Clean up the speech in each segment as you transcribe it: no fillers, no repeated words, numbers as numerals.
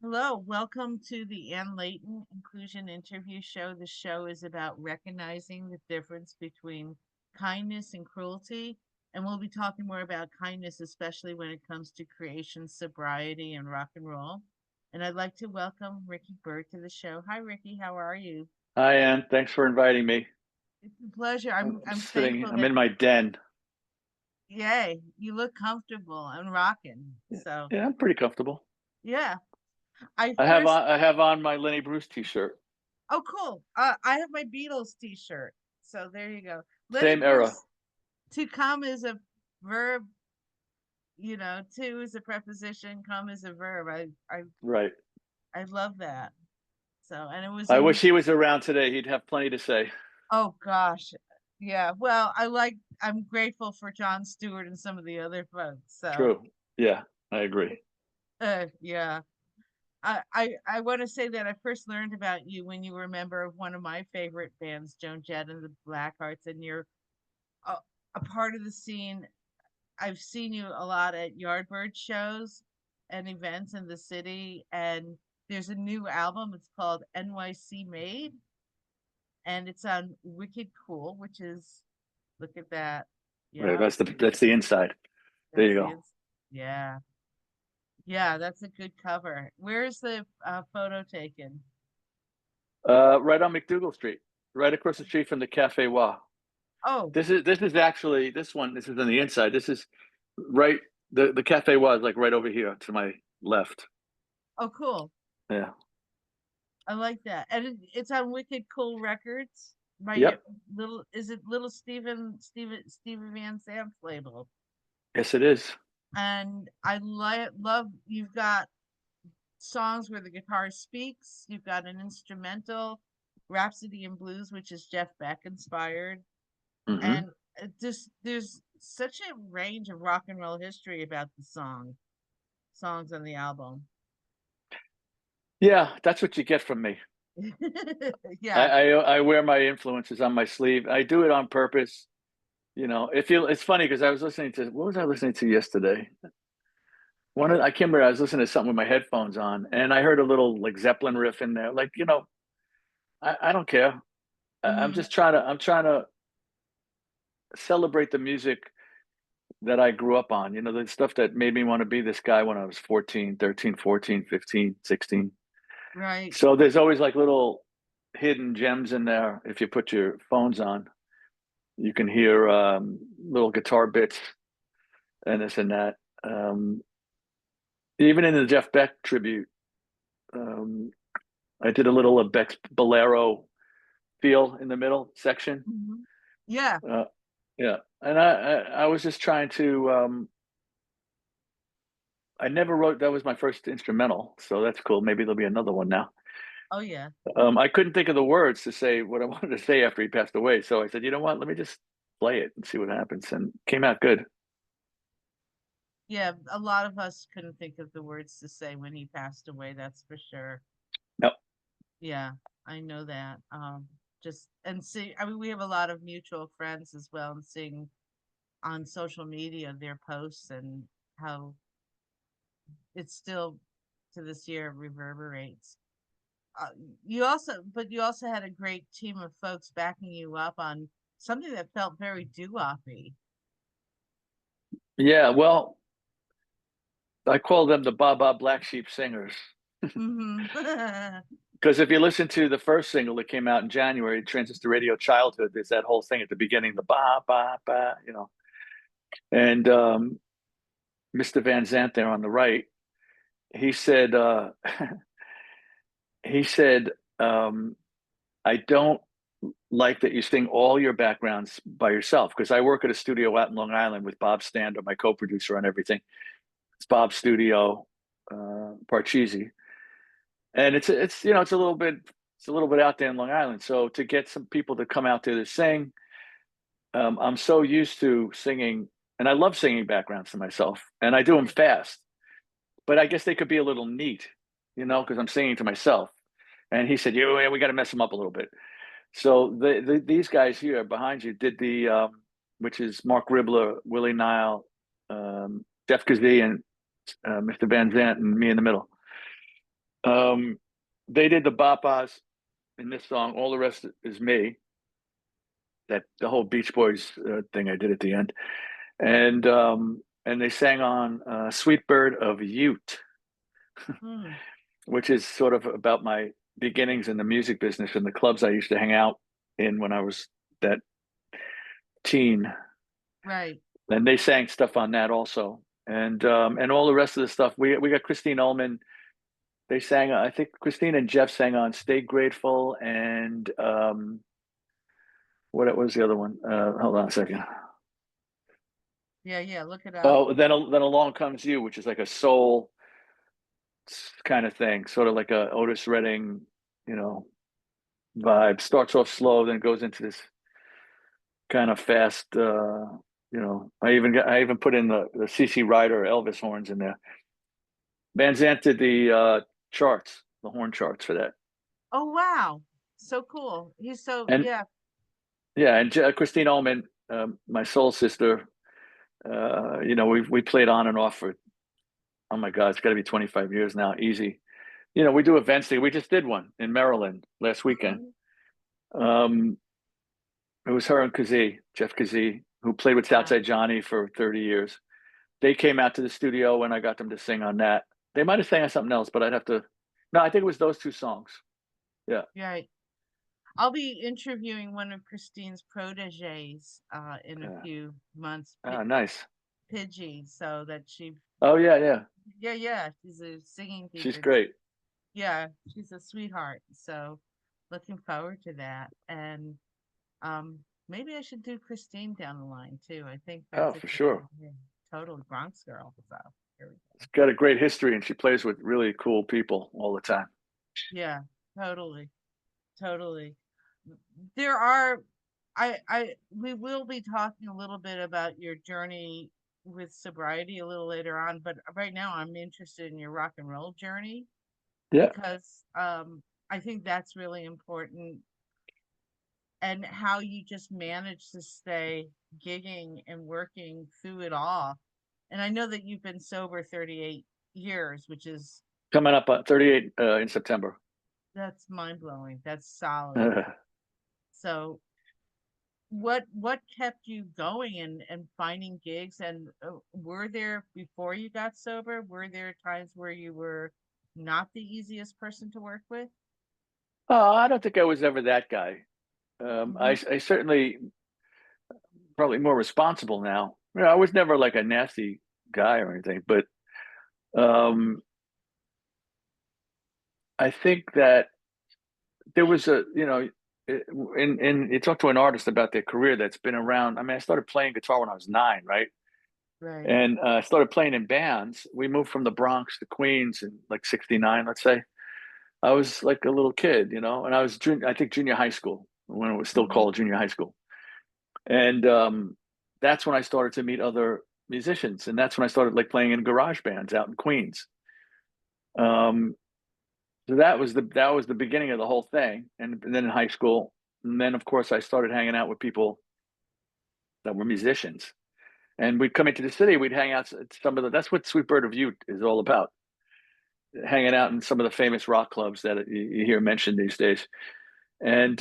Hello, welcome to the Leighton Inclusion Interview Show. The show is about recognizing the difference between kindness and cruelty. And we'll be talking more about kindness, especially when it comes to creation, sobriety, and rock and roll. And I'd like to welcome Ricky Byrd to the show. Hi, Ricky. How are you? Hi, Ann. Thanks for inviting me. It's a pleasure. I'm I'm sitting, thankful I'm that, in my den. yay, you look comfortable and rocking. Yeah, So, yeah, I'm pretty comfortable. yeah. I I have first on I have on my Lenny Bruce t-shirt. Oh, cool. I have my Beatles t-shirt. So there you go. Lenny Same era. Bruce, to come is a verb, to is a preposition, come is a verb. Right. I love that. So, and it was I in, wish he was around today. He'd have plenty to say. oh gosh. Yeah. Well, I'm grateful for John Stewart and some of the other folks. So, True. Yeah, I agree. yeah. I want to say that I first learned about you when you were a member of one of my favorite bands, Joan Jett and the Blackhearts, and you're a, a part of the scene. I've seen you a lot at Yardbird shows and events in the city, and there's a new album. It's called NYC Made, and it's on Wicked Cool, which is, look at that. Right. Yeah, That's the inside. There that's you the go. yeah, yeah, that's a good cover. Where's the photo taken? Right on McDougal Street, right across the street from the Cafe Wa. Oh, This is actually this one. This is on the inside. This is right. The Cafe Wa is like right over here to my left. oh, cool. Yeah. I like that, and it's on Wicked Cool Records. My Yep. little, is it little Steven Van Zandt's label? Yes, it is. And love you've got songs where the guitar speaks. You've got an instrumental, Rhapsody in Blues, which is Jeff Beck inspired, Hmm. and just there's such a range of rock and roll history about the songs on the album. Yeah, that's what you get from me. I, Yeah. I I wear my influences on my sleeve. I do it on purpose. It's funny because I was listening to what was I listening to yesterday? I can't remember. I was listening to something with my headphones on, and I heard a little like Zeppelin riff in there. Like, I don't care. I'm Hmm. just I'm trying to celebrate the music that I grew up on. The stuff that made me want to be this guy when I was 14, 13, 14, 15, 16. Right. So there's always like little hidden gems in there if you put your phones on. You can hear little guitar bits and this and that. Um, Even in the Jeff Beck tribute, um, I did a little of Beck's Bolero feel in the middle section. Hmm. Yeah. Uh, yeah, and I was just trying to. I never wrote. That was my first instrumental, so that's cool. Maybe there'll be another one now. Oh yeah. I couldn't think of the words to say what I wanted to say after he passed away, so I said, you know what? Let me just play it and see what happens, and it came out good. Yeah, a lot of us couldn't think of the words to say when he passed away, that's for sure. Yep. Yeah, I know that. Just and see, I mean, we have a lot of mutual friends as well, and seeing on social media their posts and how it still to this year reverberates. Uh, you also had a great team of folks backing you up on something that felt very doo-woppy. Yeah. Well, I call them the Baba Black Sheep Singers. Hmm. Because if you listen to the first single that came out in January, Transistor Radio Childhood, there's that whole thing at the beginning, the ba ba ba, And Mr. Van Zant there on the right, he said, he said, um, I don't like that you sing all your backgrounds by yourself because I work at a studio out in Long Island with Bob Stander, my co-producer on everything. It's Bob's studio, Parcheesi, and it's a little bit out there in Long Island. So to get some people to come out there to sing, I'm so used to singing, and I love singing backgrounds to myself, and I do them fast. But I guess they could be a little neat, because I'm singing to myself. And he said, "Yeah, we got to mess them up a little bit." So these guys here behind you did which is Mark Ribler, Willie Nile, Jeff Kazee, and Mr. Van Zant, and me in the middle. They did the Bop-Ahs in this song. All the rest is me. That the whole Beach Boys thing I did at the end, and they sang on "Sweet Bird of Ute," Hmm. which is sort of about my beginnings in the music business and the clubs I used to hang out in when I was that teen. Right. And they sang stuff on that also, and all the rest of the stuff. We got Christine Ullman. They sang. I think Christine and Jeff sang on "Stay Grateful" and what was the other one? Hold on a second. Yeah, yeah. Look it up. Oh, then along comes you, which is like a soul kind of thing, sort of like a Otis Redding, you know, vibe. Starts off slow, then goes into this kind of fast. I even put in the CC Rider Elvis horns in there. Van Zant did the charts, the horn charts for that, Oh wow. So cool. He's so and yeah. yeah, and Christine Ullman, my soul sister. We played on and off for, oh my God, it's got to be 25 years now, easy. We do events there. We just did one in Maryland last weekend. Mhm. Um, it was her and Jeff Kazee, who played with Wow. Southside Johnny for 30 years. They came out to the studio and I got them to sing on that. They might have sang on something else, but I'd have to. No, I think it was those two songs. Yeah. Right. I'll be interviewing one of Christine's proteges in a Yeah. few months, Nice. Pidgey, so that she Oh yeah, yeah. yeah, yeah, she's a singing She's teacher. great. Yeah, she's a sweetheart. So looking forward to that. And maybe I should do Christine down the line too. I think Oh, that's a for good sure. idea. Total Bronx girl. So here we go. It's got a great history and she plays with really cool people all the time. Yeah, totally. Totally. There are we will be talking a little bit about your journey with sobriety a little later on, but right now I'm interested in your rock and roll journey Yeah. because I think that's really important and how you just manage to stay gigging and working through it all. And I know that you've been sober 38 years, which is Coming up on 38 in September. that's mind blowing. That's solid. Uh, So what kept you going and finding gigs and were there before you got sober were there times where you were not the easiest person to work with? oh, I don't think I was ever that guy. Hmm. I certainly probably more responsible now. I was never like a nasty guy or anything, but um, I think that there was in you talk to an artist about their career that's been around. I mean, I started playing guitar when I was 9, right? Right. And I started playing in bands. We moved from the Bronx to Queens in like '69, let's say. I was like a little kid, and I was I think junior high school when it was still Hmm. called junior high school. And that's when I started to meet other musicians, and that's when I started like playing in garage bands out in Queens. Um, so that was the beginning of the whole thing, and then in high school, and then of course I started hanging out with people that were musicians, and we'd come into the city, we'd hang out at some of the. That's what Sweet Bird of Ute is all about, hanging out in some of the famous rock clubs that you hear mentioned these days, and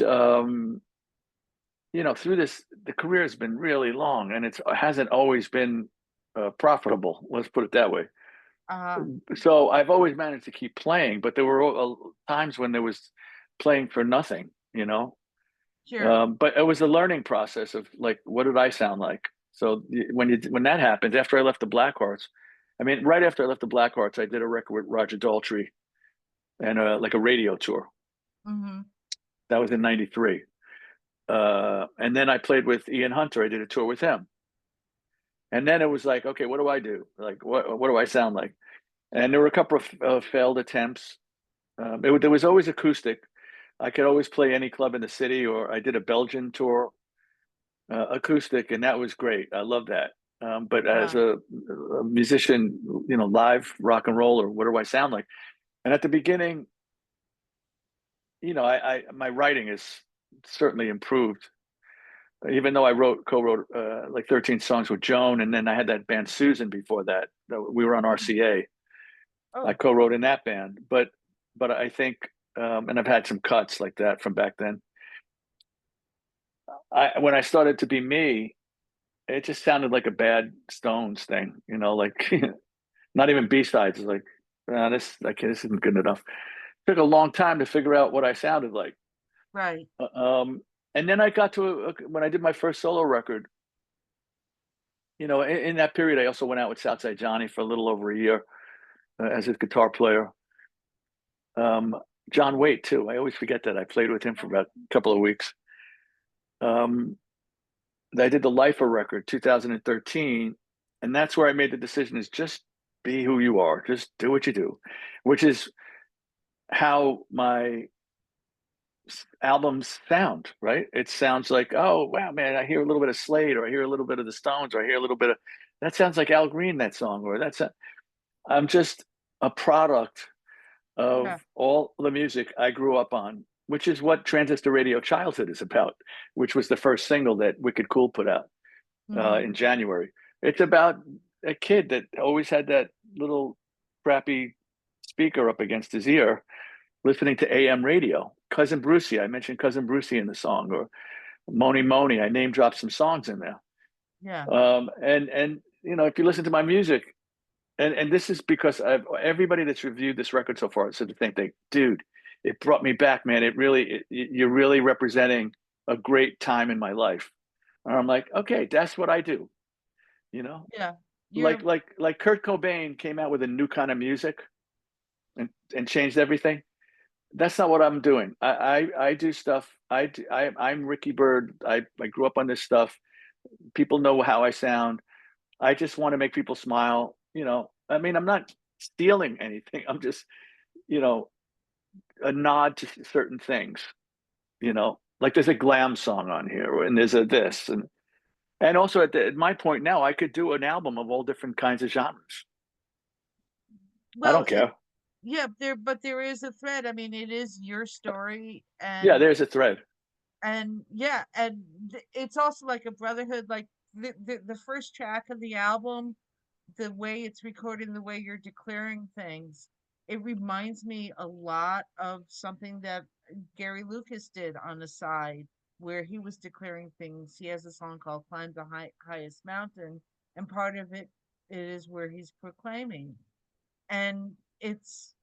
through this, the career has been really long, and it hasn't always been profitable. Let's put it that way. uh So I've always managed to keep playing, but there were times when there was playing for nothing. sure. But it was a learning process of like, what did I sound like? So when that happened, after I left the Blackhearts, I mean, right after I left the Blackhearts, I did a record with Roger Daltrey and like a radio tour. Hmm. That was in '93. And then I played with Ian Hunter. I did a tour with him. And then it was like, okay, what do I do? Like, what do I sound like? And there were a couple of failed attempts. There was always acoustic. I could always play any club in the city, or I did a Belgian tour acoustic, and that was great. I love that. But as Wow. a musician, live rock and roll, or what do I sound like? And at the beginning, I my writing is certainly improved. Even though I co-wrote like 13 songs with Joan, and then I had that band Susan before that. We were on Mhm. RCA. I Oh. co-wrote in that band, but but I think, and I've had some cuts like that from back then. When I started to be me, it just sounded like a bad Stones thing, like not even B-sides. It's like, this isn't good enough. Took a long time to figure out what I sounded like. Right. And then I got to when I did my first solo record. In that period, I also went out with Southside Johnny for a little over a year as his guitar player. John Waite too. I always forget that I played with him for about a couple of weeks. I did the Lifer record, 2013, and that's where I made the decision: is just be who you are, just do what you do, which is how my albums sound. Right? It sounds like, oh wow, man, I hear a little bit of Slade, or I hear a little bit of the Stones, or I hear a little bit of that sounds like Al Green, that song, or I'm just a product of all the music I grew up on, which is what Transistor Radio Childhood is about, which was the first single that Wicked Cool put out in January. It's about a kid that always had that little crappy speaker up against his ear, listening to AM radio. Cousin Brucey, I mentioned Cousin Brucey in the song, or Moni Moni. I name dropped some songs in there. Yeah. And if you listen to my music, and this is because everybody that's reviewed this record so far said the same thing, dude. It brought me back, man. You're really representing a great time in my life. And I'm like, okay, that's what I do. Yeah. Like Kurt Cobain came out with a new kind of music and changed everything. That's not what I'm doing. I do stuff. I'm Ricky Byrd. I grew up on this stuff. People know how I sound. I just want to make people smile. I mean, I'm not stealing anything. I'm just, a nod to certain things, like there's a glam song on here and there's a this. And also at my point now, I could do an album of all different kinds of genres. I don't care. But there is a thread. I mean, it is your story, and yeah, there's a thread. And it's also like a brotherhood. Like the first track of the album, the way it's recorded, the way you're declaring things, it reminds me a lot of something that Gary Lucas did on the side, where he was declaring things. He has a song called "Climb the Highest Mountain," and part of it is where he's proclaiming, and it's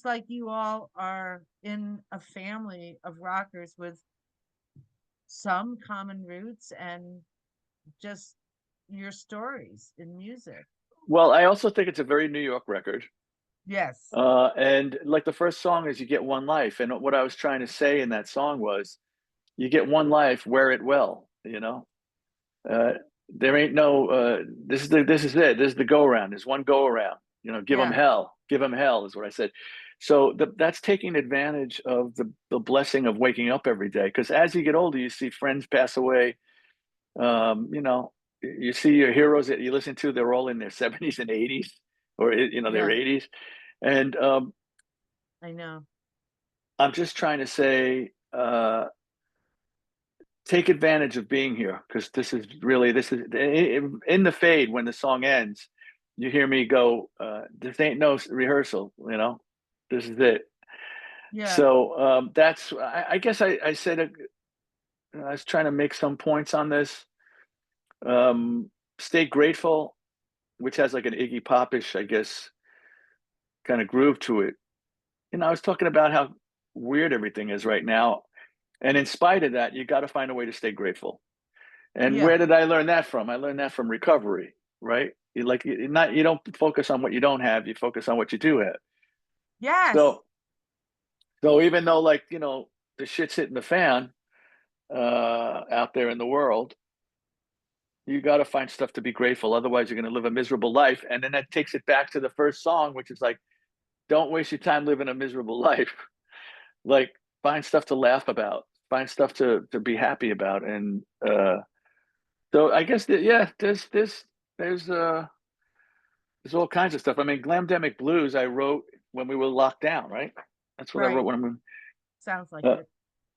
like you all are in a family of rockers with some common roots and just your stories in music. Well, I also think it's a very New York record. Yes. And like the first song is "You Get One Life," and what I was trying to say in that song was, you get one life, wear it well. There ain't no. This is it. This is the go around. There's one go around. Give them hell. Give them hell is what I said. So that's taking advantage of the blessing of waking up every day. Because as you get older, you see friends pass away. You see your heroes that you listen to, they're all in their 70s and 80s, or their 80s. And I know. I'm just trying to say, take advantage of being here, because this is in the fade. When the song ends, you hear me go, this ain't no rehearsal, this is it. Yeah. So that's, I guess I said, I was trying to make some points on this. Stay grateful, which has like an Iggy Popish, I guess, kind of groove to it. I was talking about how weird everything is right now. And in spite of that, you got to find a way to stay grateful. And where did I learn that from? I learned that from recovery, right? You don't focus on what you don't have, you focus on what you do have. Yes. So even though the shit's hitting the fan out there in the world, you got to find stuff to be grateful. Otherwise, you're going to live a miserable life. And then that takes it back to the first song, which is like, don't waste your time living a miserable life. Like, find stuff to laugh about, find stuff to be happy about. And so I guess there's all kinds of stuff. I mean, Glamdemic Blues I wrote when we were locked down, right? That's what I wrote when sounds like it.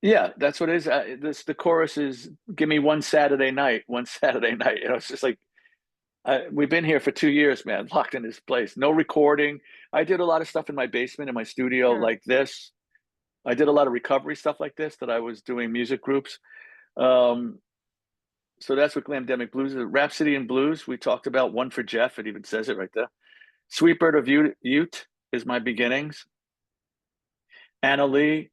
Yeah, that's what it is. The chorus is, give me one Saturday night. It's just like, We've been here for 2 years, man, locked in this place. No recording. I did a lot of stuff in my basement in my studio Sure. like this. I did a lot of recovery stuff like this that I was doing music groups. Um, so that's what Glamdemic Blues is. Rhapsody in Blues, we talked about. One for Jeff, it even says it right there. Sweet Bird of Ute is my beginnings. Anna Lee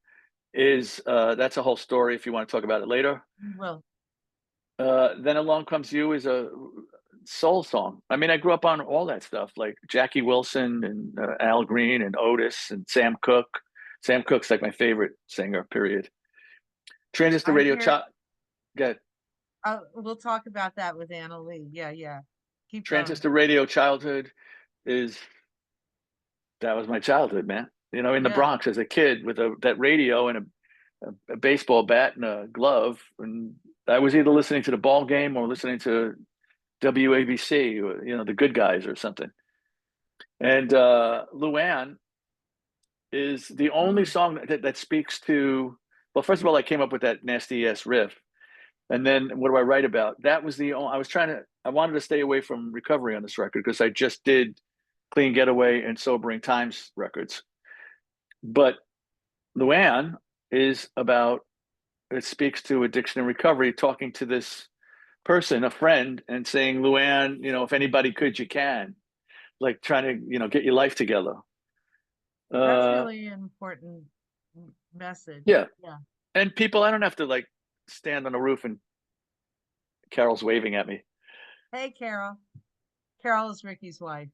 is that's a whole story if you want to talk about it later. Well, Then Along Comes You is a soul song. I mean, I grew up on all that stuff, like Jackie Wilson and Al Green and Otis and Sam Cooke. Sam Cooke's like my favorite singer, period. Transistor I Radio hear. Good. We'll talk about that with Anna Lee. Yeah, yeah. Keep going. Transistor Radio Childhood is that was my childhood, man. You know, in the Yeah. Bronx as a kid with that radio and a baseball bat and a glove, and I was either listening to the ball game or listening to WABC, or, you know, the Good Guys or something. And Luann is the only song that speaks to. Well, first of all, I came up with that nasty ass riff, and then what do I write about? That was the only. I wanted to stay away from recovery on this record because I just did Clean Getaway and Sobering Times records. But Luann is about. It speaks to addiction and recovery, talking to this person, a friend, and saying, Luann, you know, if anybody could, you can. Like trying to, you know, get your life together. That's really an important message. Yeah. Yeah. And people, I don't have to like stand on the roof and Carol's waving at me. Hey, Carol. Carol is Ricky's wife.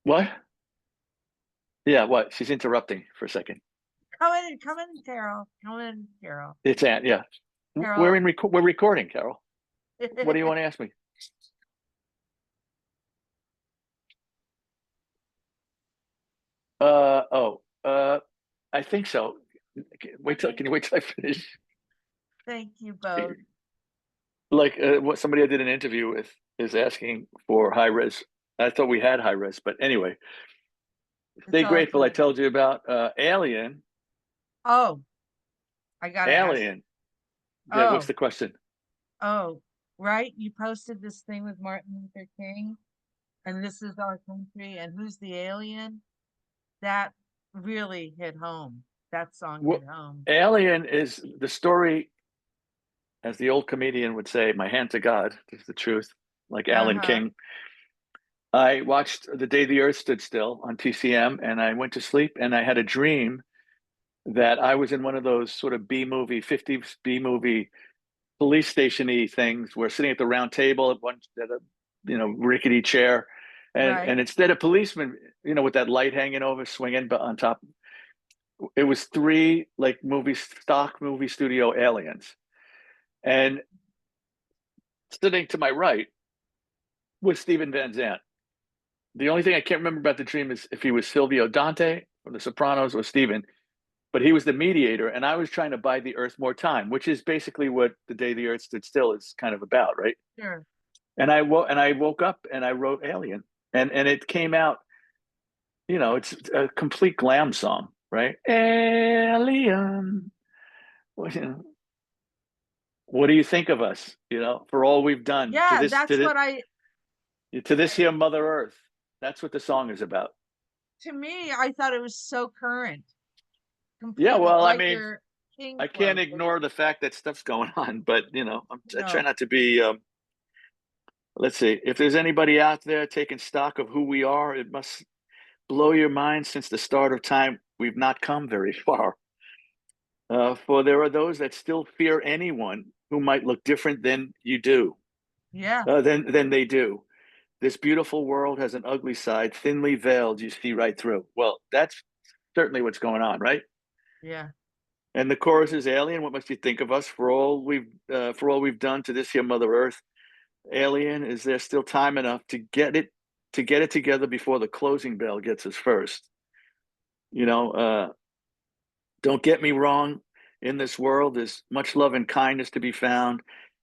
What? Yeah, what? She's interrupting for a second. Come in, Carol. Come in, Carol. It's Aunt, yeah. Carol. We're recording, Carol. What do you want to ask me? I think so. Can you wait till I finish? Thank you both. Like what somebody I did an interview with is asking for high res. I thought we had high res, but anyway. Stay Grateful. Good. I told you about Alien. Oh, I got Alien. Yeah, what's the question? Oh, right. You posted this thing with Martin Luther King, and this is our country, and who's the alien? That really hit home. That song hit home. Alien is the story, as the old comedian would say, my hand to God, is the truth, like Alan King. I watched The Day the Earth Stood Still on TCM, and I went to sleep, and I had a dream that I was in one of those sort of B-movie, 50s B-movie police station-y things. We're sitting at the round table at a rickety chair. And instead of policemen, you know, with that light hanging over, swinging but on top, it was three like stock movie studio aliens. And sitting to my right was Steven Van Zandt. The only thing I can't remember about the dream is if he was Silvio Dante from The Sopranos or Steven, but he was the mediator, and I was trying to buy the Earth more time, which is basically what The Day the Earth Stood Still is kind of about, right? Sure. And I woke up and I wrote Alien, and it came out. You know, it's a complete glam song, right? Alien. What do you think of us? You know, for all we've done. Yeah, to this here Mother Earth. That's what the song is about. To me, I thought it was so current. Yeah, well, I mean, I can't ignore the fact that stuff's going on, but you know, I try not to be. Let's see, if there's anybody out there taking stock of who we are, it must blow your mind. Since the start of time, we've not come very far. For there are those that still fear anyone who might look different than you do. Yeah. Than they do. This beautiful world has an ugly side, thinly veiled, you see right through. Well, that's certainly what's going on, right? Yeah. And the chorus is Alien. What must you think of us for all we've done to this here Mother Earth? Alien, is there still time enough to get it together before the closing bell gets us first? You know, don't get me wrong. In this world, there's much love and kindness to be found.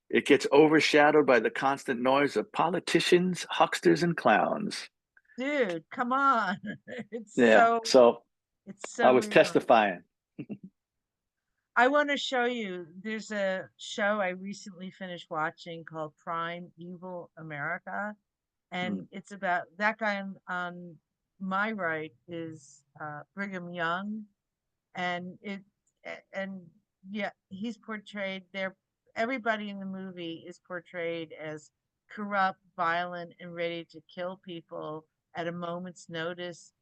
It gets overshadowed by the constant noise of politicians, hucksters, and clowns. Dude, come on. So I was real. testifying. I want to show you. There's a show I recently finished watching called Prime Evil America, Mm. and it's about that guy on my right is Brigham Young, and and yeah, he's portrayed there. Everybody in the movie is portrayed as corrupt, violent, and ready to kill people at a moment's notice.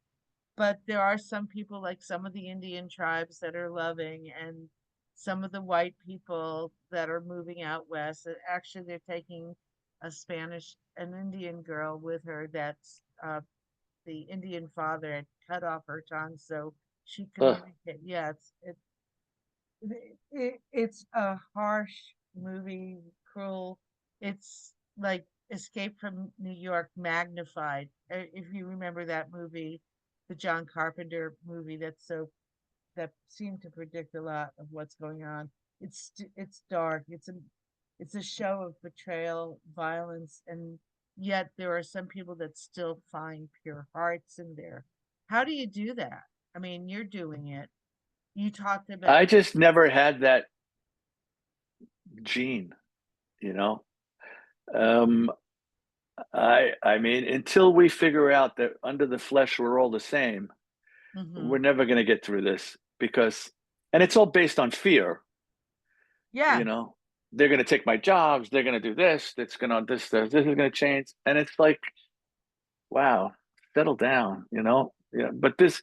But there are some people, like some of the Indian tribes, that are loving, and some of the white people that are moving out west. Actually, they're taking an Indian girl with her that's the Indian father had cut off her tongue so she Ugh. communicated. Yeah, it's a harsh movie, cruel. It's like Escape from New York magnified. If you remember that movie, the John Carpenter movie, that seemed to predict a lot of what's going on. It's dark. It's a show of betrayal, violence, and yet there are some people that still find pure hearts in there. How do you do that? I mean, you're doing it. You talked about. I just never had that gene, you know. Um, I mean, until we figure out that under the flesh we're all the same, we're Mhm. never going to get through this because, and it's all based on fear, you Yeah, know. They're going to take my jobs. They're going to do this. That's going to this is going to change, and it's like, wow, settle down, you know. Yeah, but this,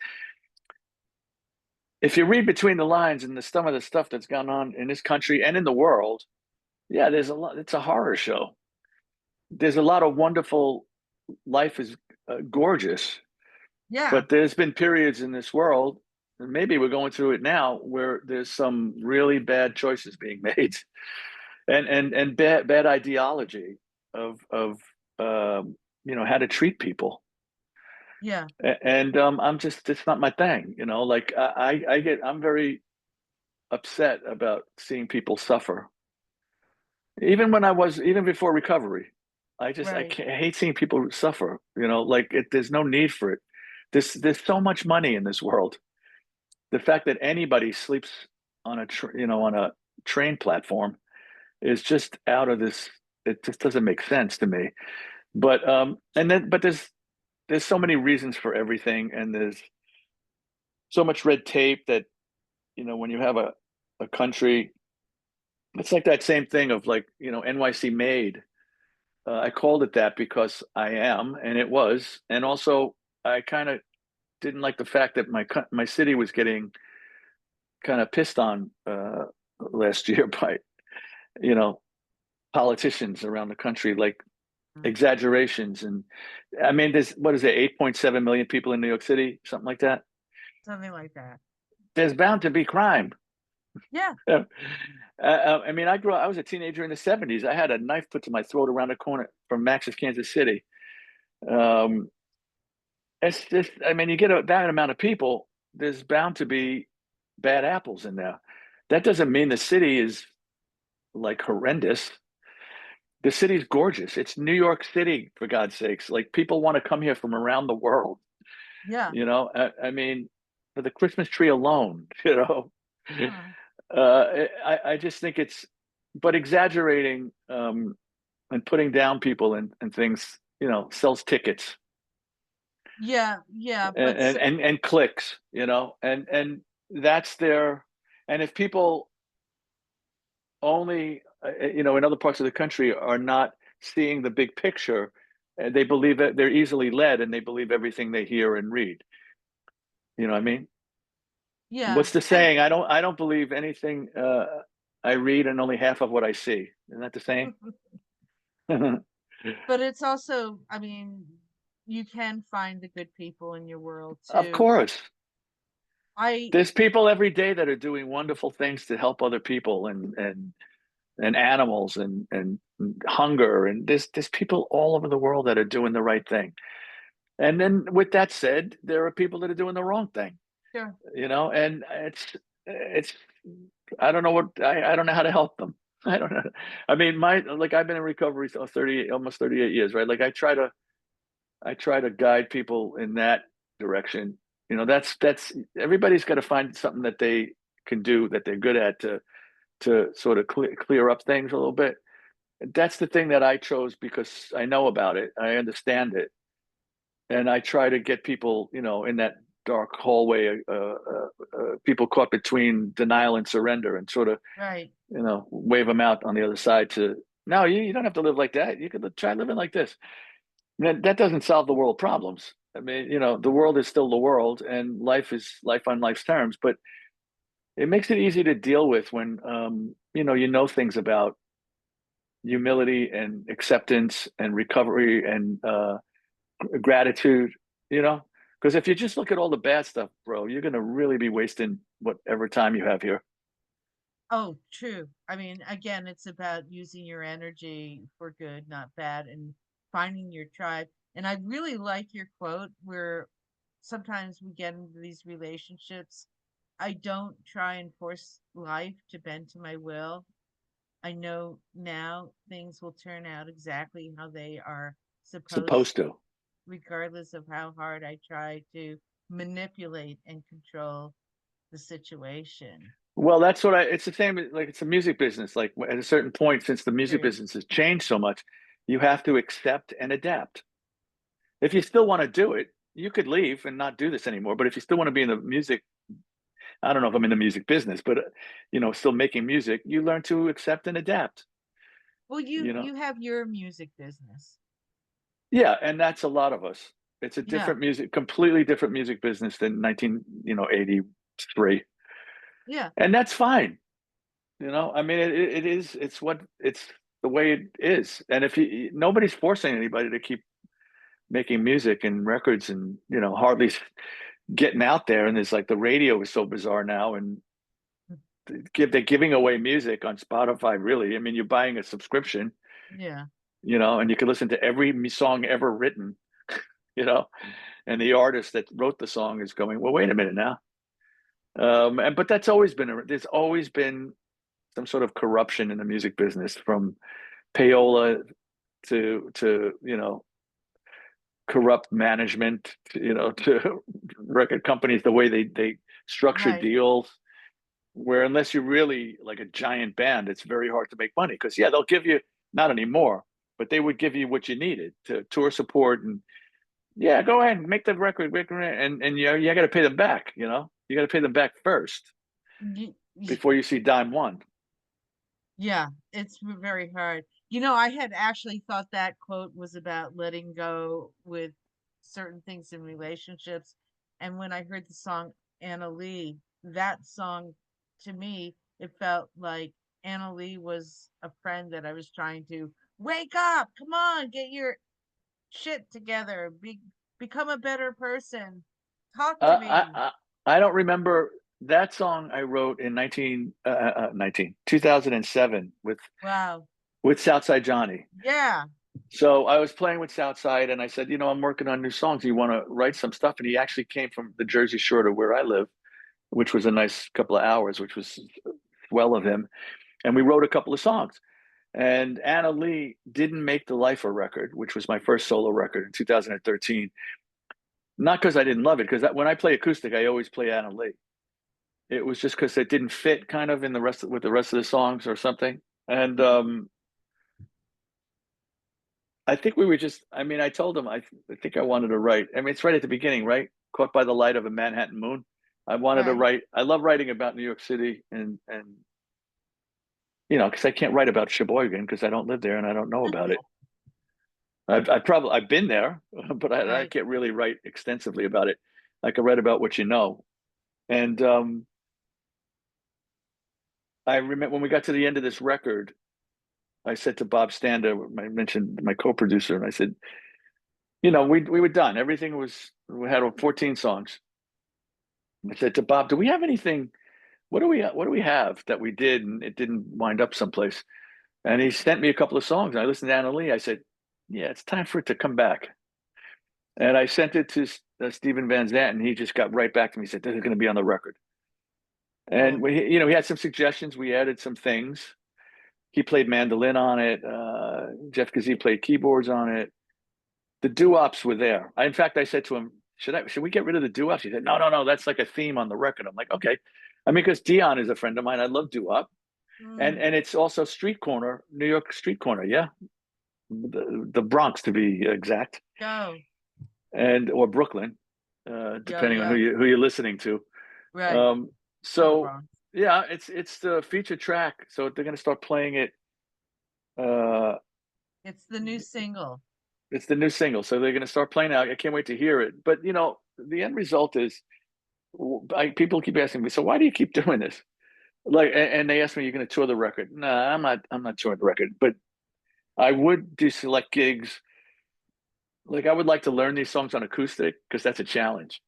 if you read between the lines and some of the stuff that's gone on in this country and in the world, yeah, there's a lot. It's a horror show. There's a lot of wonderful. Life is gorgeous, yeah, but there's been periods in this world, and maybe we're going through it now, where there's some really bad choices being made, and bad ideology of you know, how to treat people. yeah. And I'm just, it's not my thing, you know. Like I'm very upset about seeing people suffer. Even before recovery, Right. I hate seeing people suffer. You know, like there's no need for it. There's so much money in this world. The fact that anybody sleeps on on a train platform is just out of this. It just doesn't make sense to me. But there's so many reasons for everything, and there's so much red tape that, you know, when you have a country, it's like that same thing of, like, you know, NYC made. I called it that because I am, and it was, and also I kind of didn't like the fact that my city was getting kind of pissed on last year by, you know, politicians around the country, like Mm. exaggerations. And I mean, there's, what is it, 8.7 million people in New York City, something like that. Something like that. There's bound to be crime. Yeah. I mean, I was a teenager in the 70s. I had a knife put to my throat around the corner from Max's Kansas City. Um, it's just, I mean, you get that amount of people, there's bound to be bad apples in there. That doesn't mean the city is like horrendous. The city's gorgeous. It's New York City, for God's sakes. Like, people want to come here from around the world. Yeah. You know, I mean, for the Christmas tree alone, you know, Yeah. I just think it's, but exaggerating and putting down people and things, you know, sells tickets Yeah. Yeah. But and clicks, you know, and that's their, and if people only, you know, in other parts of the country are not seeing the big picture, they believe that they're easily led and they believe everything they hear and read. You know what I mean? yeah. What's the And saying? I don't believe anything I read, and only half of what I see. Isn't that the saying? but it's also, I mean, you can find the good people in your world Of too. course. I There's people every day that are doing wonderful things to help other people, and animals, and hunger, and there's people all over the world that are doing the right thing. And then, with that said, there are people that are doing the wrong thing, sure. you know, and it's I don't know I don't know how to help them. I don't know. I mean, like, I've been in recovery for 30, almost 38 years, right? Like, I try to guide people in that direction. You know, that's everybody's got to find something that they can do, that they're good at, to sort of clear up things a little bit. That's the thing that I chose because I know about it, I understand it, and I try to get people, in that dark hallway, people caught between denial and surrender, and sort of, Right. wave them out on the other side to, no, you don't have to live like that. You could try living like this. That doesn't solve the world problems. I mean, the world is still the world, and life is life on life's terms, but it makes it easy to deal with when, things about humility and acceptance and recovery and gratitude, because if you just look at all the bad stuff, bro, you're going to really be wasting whatever time you have here. Oh, true. I mean, again, it's about using your energy for good, not bad, and finding your tribe. And I really like your quote where sometimes we get into these relationships. I don't try and force life to bend to my will. I know now things will turn out exactly how they are supposed, Supposed to. regardless of how hard I try to manipulate and control the situation. Well, that's what it's the same, like it's a music business. Like at a certain point, since the music True. business has changed so much, you have to accept and adapt. If you still want to do it, you could leave and not do this anymore. But if you still want to be in the music, I don't know if I'm in the music business, but still making music, you learn to accept and adapt. Well, You know, you have your music business. yeah, and that's a lot of us. It's a Yeah. different music, completely different music business than 1983, Yeah. and that's fine. I mean, it is. It's the way it is. And if nobody's forcing anybody to keep making music and records, and hardly getting out there. And there's like the radio is so bizarre now, and they're giving away music on Spotify. Really, I mean, you're buying a subscription, Yeah. and you can listen to every song ever written, you know, and the artist that wrote the song is going, well, wait a minute now. But that's always been, there's always been some sort of corruption in the music business, from payola to corrupt management, to record companies, the way they structure Right. deals, where unless you're really like a giant band, it's very hard to make money. Because they'll give you, not anymore, but they would give you what you needed to tour support, and go ahead and make the record, and you got to pay them back. You got to pay them back first Y- y- before you see dime one. Yeah, it's very hard. You know, I had actually thought that quote was about letting go with certain things in relationships. And when I heard the song Anna Lee, that song, to me, it felt like Anna Lee was a friend that I was trying to wake up, come on, get your shit together, become a better person, talk to I, me. I I don't remember that song. I wrote in 2007 Wow. with Southside Johnny. Yeah. So I was playing with Southside, and I said, I'm working on new songs. You want to write some stuff? And he actually came from the Jersey Shore to where I live, which was a nice couple of hours, which was well of him. And we wrote a couple of songs. And Anna Lee didn't make the Lifer record, which was my first solo record in 2013. Not because I didn't love it, because when I play acoustic, I always play Anna Lee. It was just because it didn't fit kind of in with the rest of the songs or something. And I think we were just, I mean, I told him, I think I wanted to write. I mean, it's right at the beginning, right? Caught by the light of a Manhattan moon. I wanted to Right. write. I love writing about New York City, and because I can't write about Sheboygan because I don't live there and I don't know about it. I've been there, but I Right. can't really write extensively about it. I can write about what you know. And I remember when we got to the end of this record, I said to Bob Stander, I mentioned my co-producer, and I said, we were done. Everything we had 14 songs. I said to Bob, do we have anything? What do we have that we did and it didn't wind up someplace? And he sent me a couple of songs. And I listened to Anna Lee. I said, yeah, it's time for it to come back. And I sent it to Steven Van Zandt, and he just got right back to me. He said, this is going to be on the record. And Cool. he had some suggestions. We added some things. He played mandolin on it. Jeff Kazee played keyboards on it. The doo-wops were there. In fact, I said to him, should we get rid of the doo-wops? He said, no, that's like a theme on the record. I'm like, okay. I mean, because Dion is a friend of mine. I love doo-wop. Mm, And it's also street corner, New York street corner. Yeah. The Bronx to be exact. go. And or Brooklyn, Yo, depending on yo. who you're listening to. Right. Um, The so Bronx. yeah, it's the feature track. So they're gonna start playing it. Uh, It's the new single. it's the new single, so they're gonna start playing it. I can't wait to hear it. But the end result is, people keep asking me, so why do you keep doing this? Like, and they ask me, you're gonna tour the record? Nah, I'm not. I'm not touring the record, but I would do select gigs. Like I would like to learn these songs on acoustic because that's a challenge.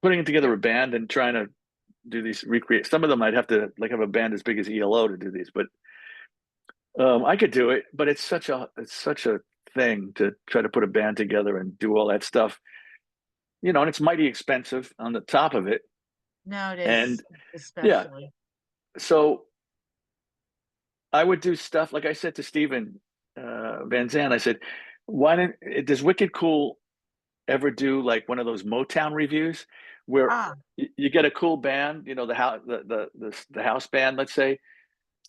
Putting together Yeah. a band and trying to do these recreate. Some of them I'd have to like have a band as big as ELO to do these, but I could do it. But it's such a thing to try to put a band together and do all that stuff. And it's mighty expensive on the top of it. And Nowadays, yeah, especially. so I would do stuff like I said to Steven Van Zandt. I said, "Why don't does Wicked Cool ever do like one of those Motown reviews where Ah, you get a cool band, the house the house band, let's say,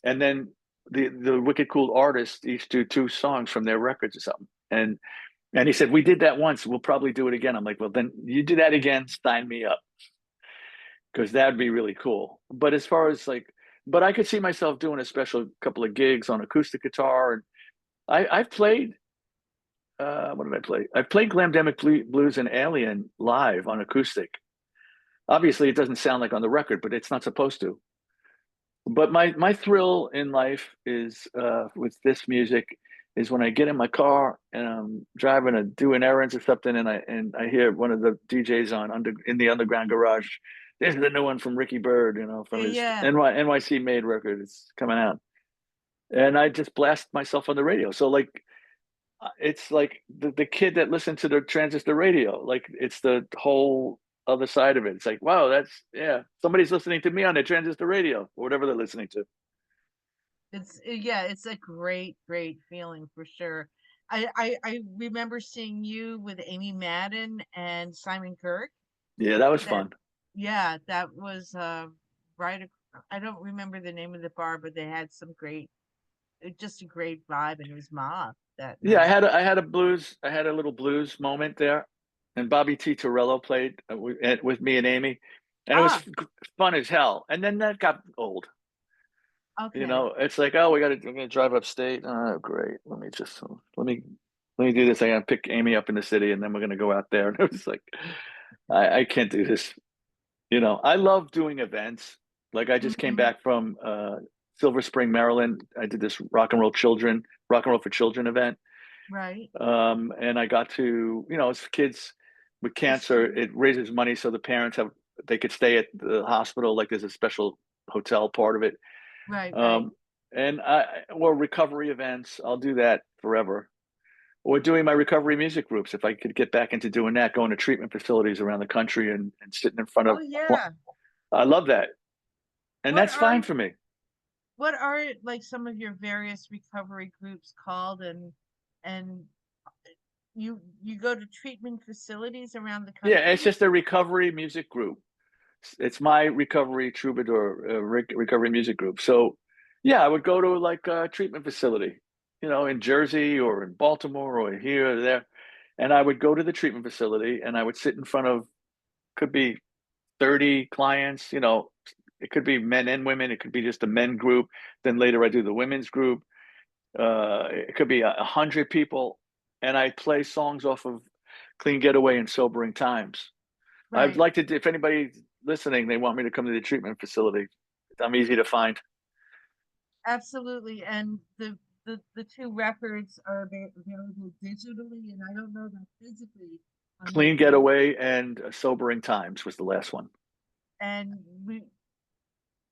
and then the wicked cool artists each do two songs from their records or something." And he said, "We did that once. We'll probably do it again." I'm like, "Well, then you do that again, sign me up, because that'd be really cool." But as far as like, but I could see myself doing a special couple of gigs on acoustic guitar, and I've played. What did I play? I played Glamdemic Blues and Alien live on acoustic. Obviously, it doesn't sound like on the record, but it's not supposed to. But my thrill in life is with this music is when I get in my car and I'm driving to doing errands or something, and I hear one of the DJs on in the underground garage. This is the new one from Ricky Byrd, from his yeah. NYC made record. It's coming out, and I just blast myself on the radio. So like it's like the kid that listened to the transistor radio. Like it's the whole other side of it. It's like, wow, yeah, somebody's listening to me on the transistor radio or whatever they're listening to. It's a great, great feeling for sure. I remember seeing you with Amy Madden and Simon Kirk. Yeah, that was That fun. Yeah, that was right. I don't remember the name of the bar, but they had some great, just a great vibe, and it was mob that Yeah, night. I had a little blues moment there, and Bobby T. Torello played with me and Amy, and it was Ah, fun as hell. And then that got old. okay. It's like, oh, we're gonna drive upstate. Oh, great. Let me do this. I gotta pick Amy up in the city, and then we're gonna go out there. And it was like, I can't do this. I love doing events. Like I just came Hmm. back from Silver Spring, Maryland. I did this rock and roll for children event. Right. And I got to, as kids with The cancer, student. it raises money so the parents they could stay at the hospital. Like there's a special hotel part of it. Right, right. Um, or recovery events, I'll do that forever. Or doing my recovery music groups, if I could get back into doing that, going to treatment facilities around the country and sitting in front Oh of, yeah. I love that. And What that's are fine for me. what are like some of your various recovery groups called, and you go to treatment facilities around the Yeah, it's country? just a recovery music group. It's my recovery troubadour recovery music group. So, yeah, I would go to like a treatment facility, in Jersey or in Baltimore or here or there, and I would go to the treatment facility and I would sit in front of could be 30 clients. It could be men and women. It could be just a men group. Then later I do the women's group. It could be 100 people, and I play songs off of Clean Getaway and Sobering Times. I'd Right. like to, if anybody's listening, they want me to come to the treatment facility. I'm easy to find. Absolutely. And the two records are available digitally, and I don't know that physically on Clean the Getaway and Sobering Times was the last one. and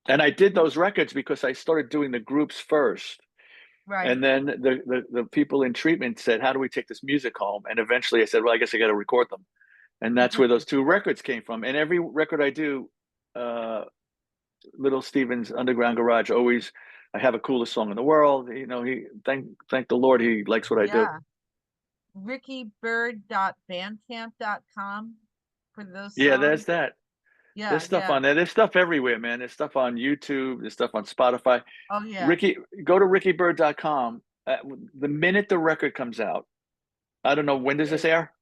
And I did those records because I started doing the groups first. right. And then the people in treatment said, how do we take this music home? And eventually I said, well, I guess I got to record them. And that's where those two records came from. And every record I do, uh, Little Steven's Underground Garage, always, I have a coolest song in the world. He thank the Lord he likes what I do. Yeah. rickybird.bandcamp.com for those Yeah, songs. there's that. Yeah, There's stuff yeah. on there. There's stuff everywhere, man. There's stuff on YouTube. There's stuff on Spotify. Oh yeah. Ricky, go to rickybyrd.com. The minute the record comes out, I don't know, when does this Great. air?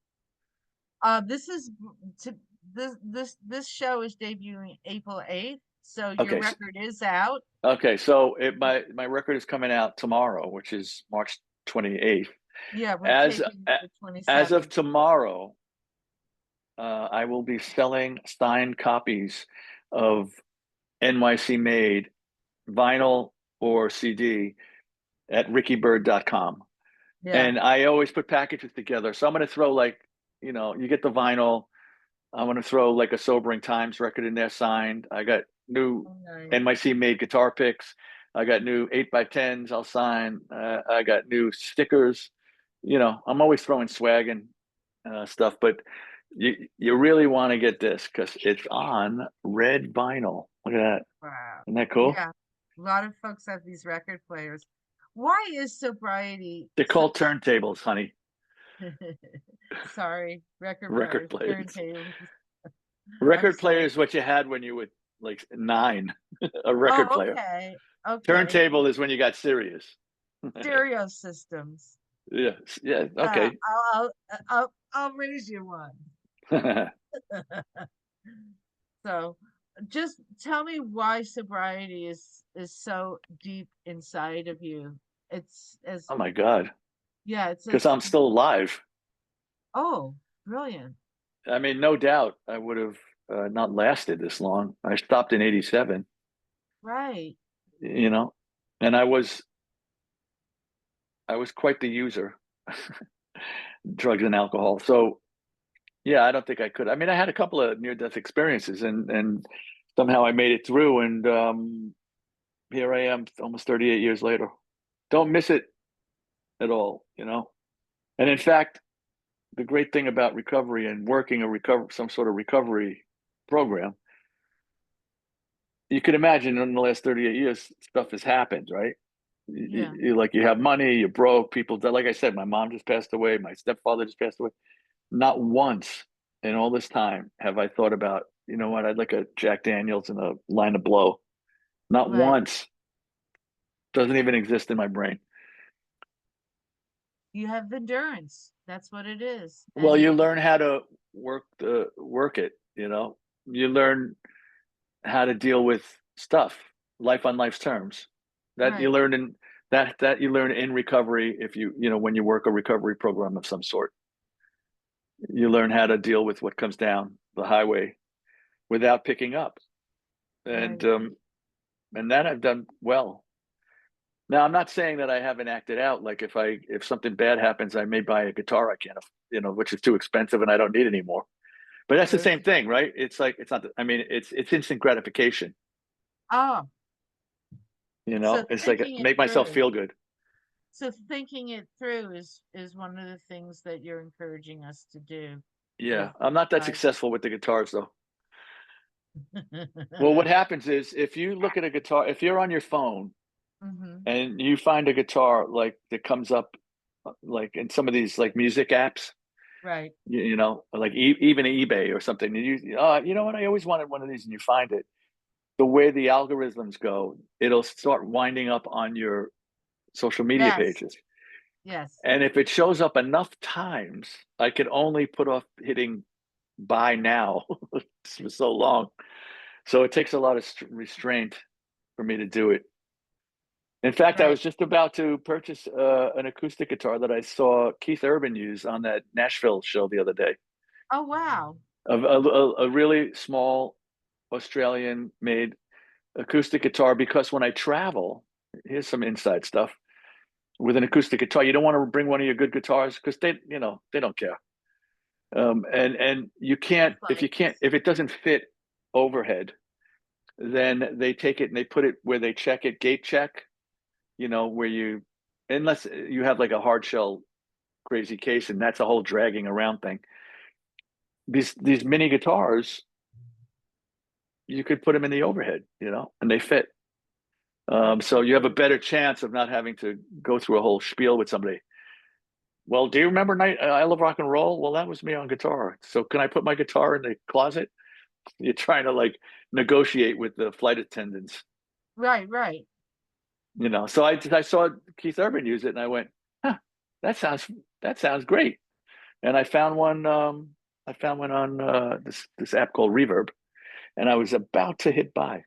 This is to this show is debuting April 8th, so your Okay, record is out. okay. So my record is coming out tomorrow, which is March 28th. Yeah, we're As taping a- the as of 27th. tomorrow, I will be selling signed copies of NYC made vinyl or CD at rickybyrd.com. Yeah. And I always put packages together. So I'm going to throw like, you get the vinyl. I'm going to throw like a Sobering Times record in there signed. I got new Oh, nice. NYC made guitar picks. I got new 8x10s I'll sign. I got new stickers. I'm always throwing swag and stuff, but you really want to get this because it's on red vinyl. Look at that. Wow. Isn't that cool? Yeah. A lot of folks have these record players. Why is sobriety They're called such turntables, honey. sorry, record Record players, players. turntables. I'm Record player sorry. is what you had when you were like 9. A record Oh, player. okay. Okay. Turntable is when you got serious. Stereo systems. Yeah, yeah, okay. I'll raise you one. So just tell me why sobriety is so deep inside of you. It's as Oh my God, yeah, it's because as I'm still alive. oh, brilliant. I mean, no doubt I would have not lasted this long. I stopped in 87, Right. you know, and I was quite the user, drugs and alcohol. So yeah, I don't think I could. I mean, I had a couple of near-death experiences, and somehow I made it through. And here I am, almost 38 years later. Don't miss it at all, And in fact, the great thing about recovery and working some sort of recovery program, you can imagine in the last 38 years, stuff has happened, right? Yeah. Like you have money, you're broke, people. Like I said, my mom just passed away, my stepfather just passed away. Not once in all this time have I thought about, you know what, I'd like a Jack Daniels and a line of blow. Not Right. once. Doesn't even exist in my brain. You have endurance. That's what it is. Well, And you learn how to work it, You learn how to deal with stuff, life on life's terms. That you right. learn in that you learn in recovery if when you work a recovery program of some sort. You learn how to deal with what comes down the highway without picking up. And Right. and that I've done well. Now, I'm not saying that I haven't acted out. Like if something bad happens, I may buy a guitar I can't, which is too expensive and I don't need anymore. But that's the Sure. same thing, right? It's like it's not. I mean, it's instant gratification. Oh, so It's like thinking it make myself through. feel good. So thinking it through is one of the things that you're encouraging us to do with Yeah, I'm not that life. successful with the guitars though. Well, what happens is if you look at a guitar, if you're on your phone hmm and you find a guitar like that comes up like in some of these like music apps, Right. like even eBay or something, and you know what, I always wanted one of these, and you find it. The way the algorithms go, it'll start winding up on your social media Yes. pages. Yes. And if it shows up enough times, I could only put off hitting buy now for so long. So it takes a lot of restraint for me to do it. In fact, I Right. was just about to purchase an acoustic guitar that I saw Keith Urban use on that Nashville show the other day. Oh wow. A really small Australian made acoustic guitar, because when I travel, here's some inside stuff. With an acoustic guitar, you don't want to bring one of your good guitars because they don't care. And you can't Like if it doesn't fit overhead, then they take it and they put it where they check it, gate check, where unless you have like a hard shell crazy case, and that's a whole dragging around thing. These mini guitars, you could put them in the overhead, and they fit. So you have a better chance of not having to go through a whole spiel with somebody. Well, do you remember I Love Rock and Roll? Well, that was me on guitar. So can I put my guitar in the closet? You're trying to like negotiate with the flight attendants, Right, right. you know. So I saw Keith Urban use it, and I went, huh, that sounds that sounds great. And I found one on this app called Reverb, and I was about to hit buy.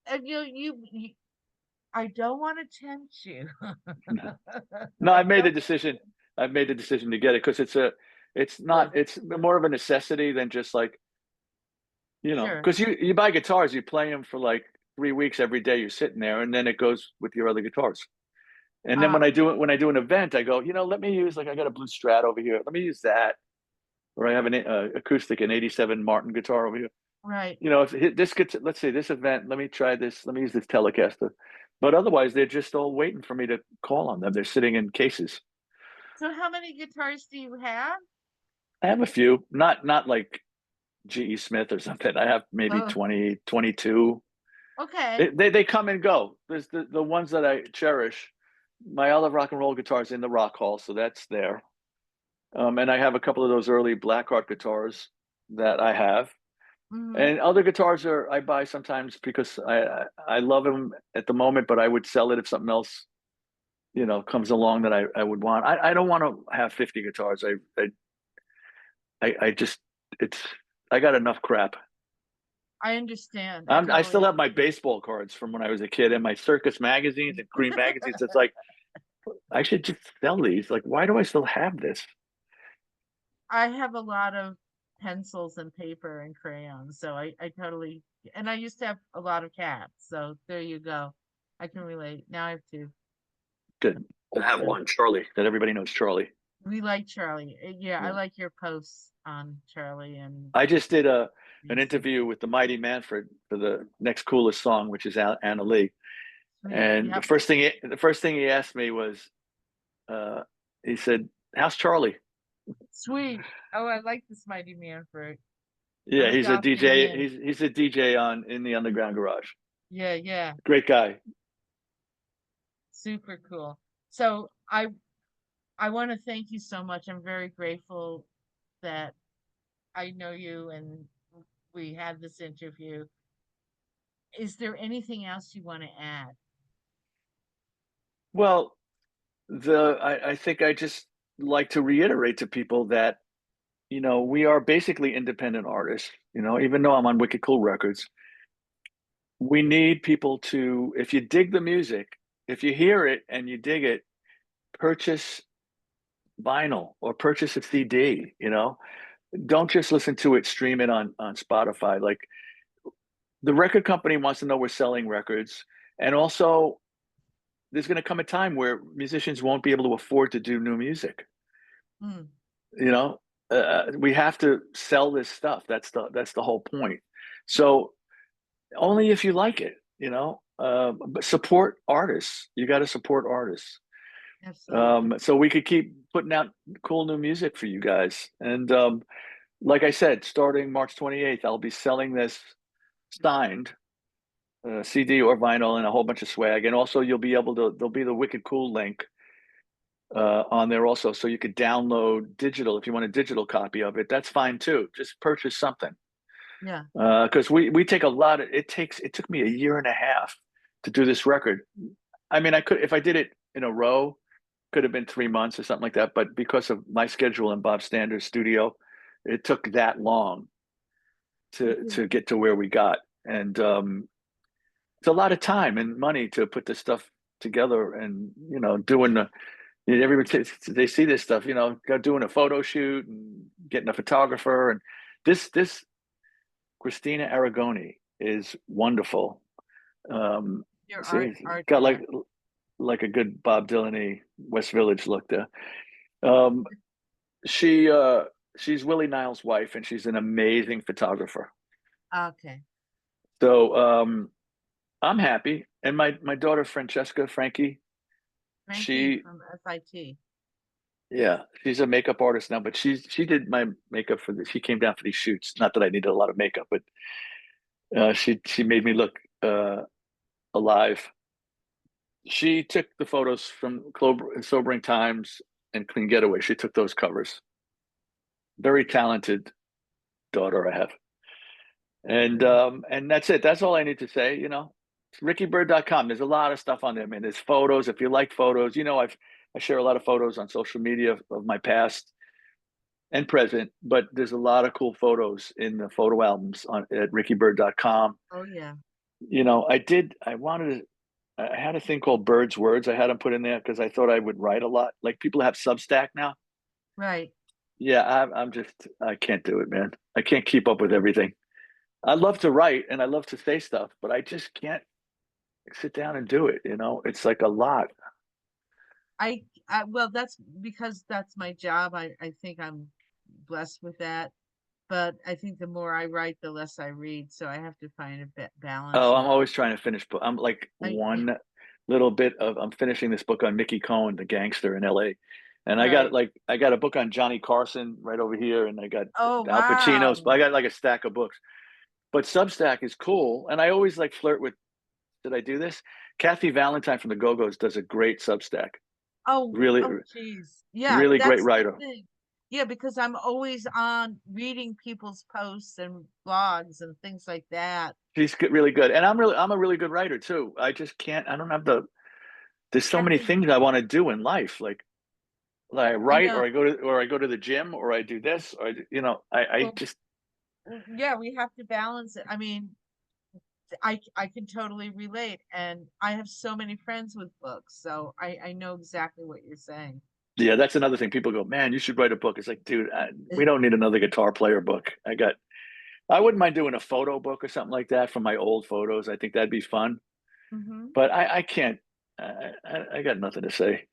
And I don't want to tempt you. No, I I've made the don't. decision. I've made the decision to get it because it's not, Good. it's more of a necessity than just like, you know, Sure. because you buy guitars, you play them for like 3 weeks every day. You're sitting there, and then it goes with your other guitars. And then Uh, when I do an event, I go, you know, let me use, like, I got a blue Strat over here. Let me use that, or I have an acoustic, an '87 Martin guitar over here. right. You know, if this gets, let's say this event, let me try this. Let me use this Telecaster. But otherwise, they're just all waiting for me to call on them. They're sitting in cases. So how many guitars do you have? I have a few, not like GE Smith or something. I have maybe Oh, 20, 22. okay. They come and go. There's the ones that I cherish. My other rock and roll guitars in the Rock Hall, so that's there. And I have a couple of those early Blackheart guitars that I have. Hmm. And other guitars are I buy sometimes because I love them at the moment, but I would sell it if something else, you know, comes along that I would want. I don't want to have 50 guitars. I just it's I got enough crap. I understand. I I totally still have my understand. baseball cards from when I was a kid and my circus magazines and green magazines. It's like I should just sell these. Like, why do I still have this? I have a lot of pencils and paper and crayons, so I totally, and I used to have a lot of cats, so there you go. I can relate. Now I have two. Good. I have one, Charlie, that everybody knows Charlie. We like Charlie. Yeah, I Yeah. like your posts on Charlie and I just did an music. interview with the Mighty Manfred for the next coolest song, which is Anna Lee. Sweet. And Yep. the first thing he asked me was, uh, he said, "How's Charlie?" Sweet. Oh, I like this Mighty Manfred. I'm Yeah, he's a adopting him DJ. in. He's a DJ on in the Underground Garage. Yeah, yeah. Great guy. Super cool. So I want to thank you so much. I'm very grateful that I know you and we had this interview. Is there anything else you want to add? Well, I think I just like to reiterate to people that, you know, we are basically independent artists. You know, even though I'm on Wicked Cool Records, we need people to, if you dig the music, if you hear it and you dig it, purchase vinyl or purchase a CD. You know, don't just listen to it, stream it on Spotify. Like, the record company wants to know we're selling records, and also there's going to come a time where musicians won't be able to afford to do new music. Hmm. You know, we have to sell this stuff. That's the whole point. So only if you like it, you know. But support artists. You got to support artists. Absolutely. So we could keep putting out cool new music for you guys. And like I said, starting March 28th, I'll be selling this signed CD or vinyl and a whole bunch of swag. And also, you'll be able to. There'll be the Wicked Cool link on there also, so you could download digital if you want a digital copy of it. That's fine too. Just purchase something Yeah. because we take a lot of. It took me a year and a half to do this record. I mean, I could if I did it in a row, could have been 3 months or something like that. But because of my schedule in Bob Stander's studio, it took that long Mhm. to get to where we got. And it's a lot of time and money to put this stuff together, and you know, doing the everybody they see this stuff, you know, doing a photo shoot and getting a photographer, and this Christina Aragoni is wonderful. Your See, art got there. like a good Bob Dylan-y West Village look there. Um, she she's Willie Niles' wife, and she's an amazing photographer. Okay. So I'm happy, and my daughter Francesca Frankie, Frankie she from SIT. yeah, she's a makeup artist now, but she did my makeup for this. She came down for these shoots. Not that I needed a lot of makeup, but she made me look alive. She took the photos from Sobering Times and Clean Getaway. She took those covers. Very talented daughter I have. And that's it. That's all I need to say, you know. It's rickybyrd.com. There's a lot of stuff on there, man. There's photos. If you like photos, you know, I share a lot of photos on social media of my past and present, but there's a lot of cool photos in the photo albums at rickybyrd.com. Oh yeah. You know, I had a thing called Bird's Words. I had them put in there because I thought I would write a lot. Like people have Substack now. Right. Yeah, I can't do it, man. I can't keep up with everything. I love to write and I love to say stuff, but I just can't sit down and do it. You know, it's like a lot. Well, that's because that's my job. I think I'm blessed with that. But I think the more I write, the less I read. So I have to find a balance. Oh, And I'm always trying to finish. I'm like I one little bit of. I'm finishing this book on Mickey Cohen, the gangster in L.A. And right. I got a book on Johnny Carson right over here, and I got Oh Al Pacino's. But wow. I got like a stack of books. But Substack is cool, and I always like flirt with. Did I do this? Kathy Valentine from the Go-Go's does a great Substack. Really, Oh geez. Yeah, really great that's the writer. thing. Yeah, because I'm always on reading people's posts and blogs and things like that. She's really good, and I'm a really good writer too. I just can't. I don't have the. There's so Have many to, things I want to do in life, like I I write, know. or I go to the gym, or I do this, or you know, I Well, just yeah, we have to balance it. I mean, I can totally relate, and I have so many friends with books, so I know exactly what you're saying. yeah, that's another thing. People go, man, you should write a book. It's like, dude, we don't need another guitar player book. I wouldn't mind doing a photo book or something like that from my old photos. I think that'd be fun, Hmm. but I can't. I got nothing to say.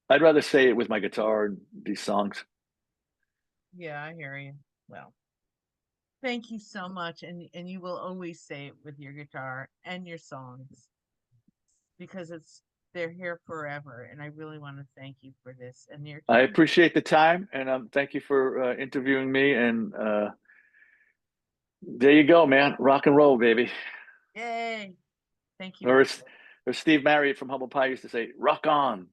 I'd rather say it with my guitar and these songs. Yeah, I hear you. Well, thank you so much, and you will always say it with your guitar and your songs because they're here forever, and I really want to thank you for this and your I time. appreciate the time, and thank you for interviewing me. And there you go, man. Rock and roll, baby. Yay! Thank you. Or or Steve Marriott from Humble Pie used to say, "Rock on."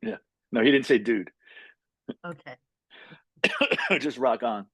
Yeah. No, he didn't say, "Dude." Okay. Just rock on.